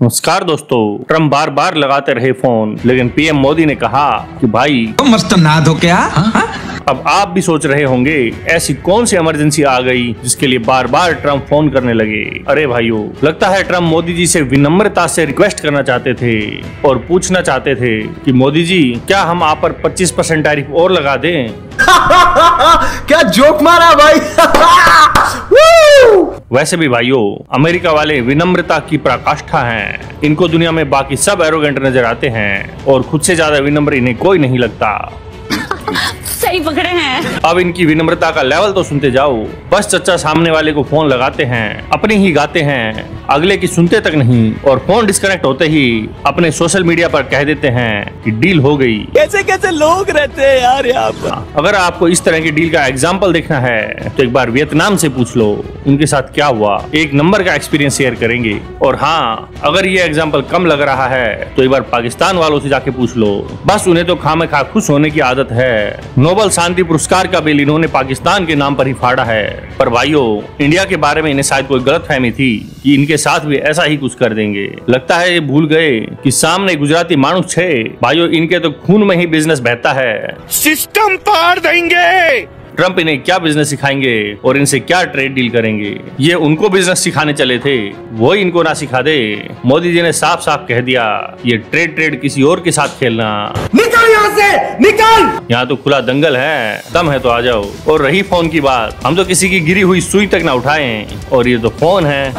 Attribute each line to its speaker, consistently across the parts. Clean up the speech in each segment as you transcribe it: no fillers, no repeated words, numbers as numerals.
Speaker 1: नमस्कार दोस्तों। ट्रम्प बार बार लगाते रहे फोन, लेकिन पीएम मोदी ने कहा कि भाई
Speaker 2: मस्त नाद हो क्या?
Speaker 1: अब आप भी सोच रहे होंगे ऐसी कौन सी इमरजेंसी आ गई जिसके लिए बार बार ट्रम्प फोन करने लगे। अरे भाइयों, लगता है ट्रम्प मोदी जी से विनम्रता से रिक्वेस्ट करना चाहते थे और पूछना चाहते थे कि मोदी जी, क्या हम आप पर 25% टैरिफ और लगा दें।
Speaker 3: क्या जोक मारा भाई।
Speaker 1: वैसे भी भाइयों, अमेरिका वाले विनम्रता की पराकाष्ठा हैं। इनको दुनिया में बाकी सब एरोगेंट नजर आते हैं और खुद से ज्यादा विनम्र इन्हें कोई नहीं लगता।
Speaker 4: सही पकड़े हैं।
Speaker 1: अब इनकी विनम्रता का लेवल तो सुनते जाओ। बस चच्चा सामने वाले को फोन लगाते हैं, अपनी ही गाते हैं, अगले की सुनते तक नहीं, और फोन डिस्कनेक्ट होते ही अपने सोशल मीडिया पर कह देते हैं कि डील हो गई।
Speaker 3: कैसे कैसे लोग रहते हैं यार यहाँ पर।
Speaker 1: अगर आपको इस तरह की डील का एग्जाम्पल देखना है तो एक बार वियतनाम से पूछ लो, उनके साथ क्या हुआ। एक नंबर का एक्सपीरियंस शेयर करेंगे। और हाँ, अगर ये एग्जाम्पल कम लग रहा है तो एक बार पाकिस्तान वालों से जाके पूछ लो। बस उन्हें तो खामखा खुश होने की आदत है। नोबेल शांति पुरस्कार का बिल इन्होंने पाकिस्तान के नाम पर ही फाड़ा है। पर भाइयों, इंडिया के बारे में इन्हें शायद कोई गलतफहमी थी कि इनके साथ भी ऐसा ही कुछ कर देंगे। लगता है ये भूल गए कि सामने गुजराती मानुष छे। भाइयों, इनके तो खून में ही बिजनेस बहता है।
Speaker 3: सिस्टम पार देंगे।
Speaker 1: ट्रम्प इन्हें क्या बिजनेस सिखाएंगे और इनसे क्या ट्रेड डील करेंगे। ये उनको बिजनेस सिखाने चले थे, वो इनको ना सिखा दे। मोदी जी ने साफ साफ कह दिया, ये ट्रेड किसी और के साथ खेलना।
Speaker 3: निकल यहाँ से, निकल।
Speaker 1: यहाँ तो खुला दंगल है, दम है तो आ जाओ। और रही फोन की बात, हम तो किसी की गिरी हुई सुई तक ना उठाएं, और ये तो फोन है।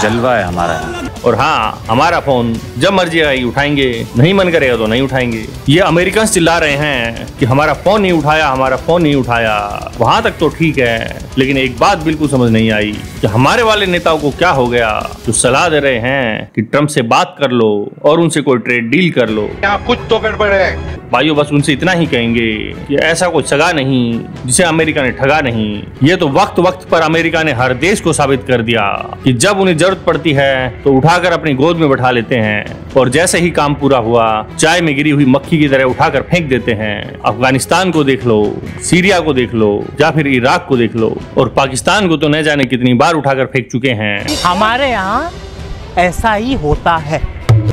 Speaker 5: जलवा है हमारा।
Speaker 1: और हाँ, हमारा फोन जब मर्जी आएगी उठाएंगे, नहीं मन करेगा तो नहीं उठाएंगे। ये अमेरिकन चिल्ला रहे हैं कि हमारा फोन नहीं उठाया, हमारा फोन नहीं उठाया। वहां तक तो ठीक है, लेकिन एक बात बिल्कुल समझ नहीं आई कि हमारे वाले नेताओं को क्या हो गया जो सलाह दे रहे हैं कि ट्रम्प से बात कर लो और उनसे कोई ट्रेड डील कर लो।
Speaker 5: यहाँ कुछ तो गड़बड़ है
Speaker 1: भाइयों, बस उनसे इतना ही कहेंगे कि ऐसा कोई सगा नहीं जिसे अमेरिका ने ठगा नहीं। ये तो वक्त वक्त पर अमेरिका ने हर देश को साबित कर दिया कि जब उन्हें जरूरत पड़ती है तो उठाकर अपनी गोद में बैठा लेते हैं, और जैसे ही काम पूरा हुआ चाय में गिरी हुई मक्खी की तरह उठाकर फेंक देते हैं। अफगानिस्तान को देख लो, सीरिया को देख लो, या फिर इराक को देख लो, और पाकिस्तान को तो न जाने कितनी बार उठाकर फेंक चुके हैं।
Speaker 6: हमारे यहाँ ऐसा ही होता है।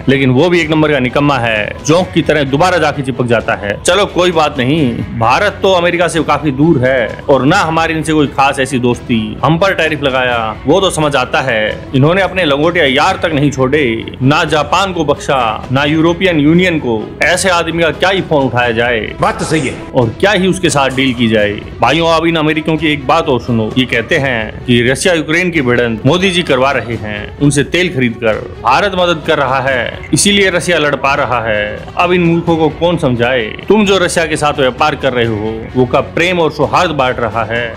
Speaker 1: लेकिन वो भी एक नंबर का निकम्मा है, जोंक की तरह दोबारा जाके चिपक जाता है। चलो कोई बात नहीं, भारत तो अमेरिका से काफी दूर है और ना हमारी इनसे कोई खास ऐसी दोस्ती। हम पर टैरिफ लगाया वो तो समझ आता है। इन्होंने अपने लंगोटिया यार तक नहीं छोड़े, ना जापान को बख्शा, ना यूरोपियन यूनियन को। ऐसे आदमी का क्या ही फोन उठाया जाए।
Speaker 5: बात तो सही है।
Speaker 1: और क्या ही उसके साथ डील की जाए। भाइयों, अब इन अमेरिकियों की एक बात और सुनो। ये कहते हैं कि रशिया यूक्रेन की भिड़ंत मोदी जी करवा रहे हैं, उनसे तेल खरीद कर। भारत मदद कर रहा है, इसीलिए रशिया लड़ पा रहा है। अब इन मूर्खों को कौन समझाए। तुम जो रशिया के साथ व्यापार कर रहे हो वो का प्रेम और सौहार्द बांट रहा है।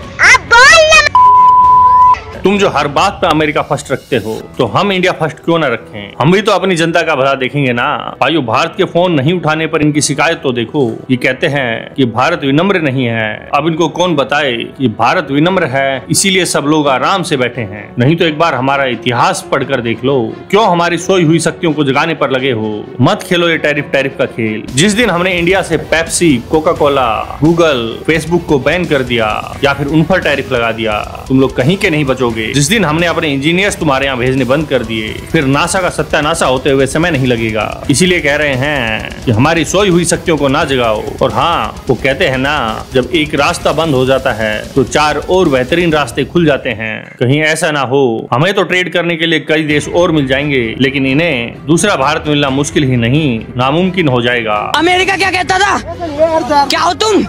Speaker 1: तुम जो हर बात पे अमेरिका फर्स्ट रखते हो, तो हम इंडिया फर्स्ट क्यों ना रखें। हम भी तो अपनी जनता का भला देखेंगे ना। भाइयों, भारत के फोन नहीं उठाने पर इनकी शिकायत तो देखो। ये कहते हैं कि भारत विनम्र नहीं है। अब इनको कौन बताए कि भारत विनम्र है, इसीलिए सब लोग आराम से बैठे हैं। नहीं तो एक बार हमारा इतिहास पढ़कर देख लो, क्यों हमारी सोई हुई शक्तियों को जगाने पर लगे हो। मत खेलो ये टैरिफ का खेल। जिस दिन हमने इंडिया से Pepsi, Coca Cola, Google, Facebook को बैन कर दिया या फिर उन पर टैरिफ लगा दिया, तुम लोग कहीं के नहीं बचोगे। जिस दिन हमने अपने इंजीनियर्स तुम्हारे यहाँ भेजने बंद कर दिए, फिर नासा का सत्यानाशा होते हुए समय नहीं लगेगा। इसीलिए कह रहे हैं कि हमारी सोई हुई शक्तियों को ना जगाओ। और हाँ, वो कहते हैं ना, जब एक रास्ता बंद हो जाता है तो 4 और बेहतरीन रास्ते खुल जाते हैं। कहीं ऐसा ना हो हमें तो ट्रेड करने के लिए कई देश और मिल जाएंगे, लेकिन इन्हें दूसरा भारत मिलना मुश्किल ही नहीं, नामुमकिन हो जाएगा।
Speaker 6: अमेरिका क्या कहता था? क्या हो तुम?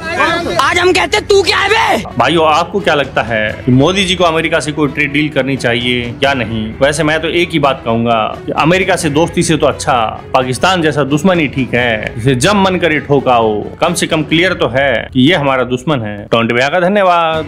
Speaker 6: आज हम कहते तू क्या है बे?
Speaker 1: भाइयों, आपको क्या लगता है कि मोदी जी को अमेरिका से कोई ट्रेड डील करनी चाहिए या नहीं? वैसे मैं तो एक ही बात कहूंगा कि अमेरिका से दोस्ती से तो अच्छा पाकिस्तान जैसा दुश्मन ही ठीक है, जिसे जब मन करे ठोकाओ। कम से कम क्लियर तो है कि ये हमारा दुश्मन है। टोंट भैया का धन्यवाद।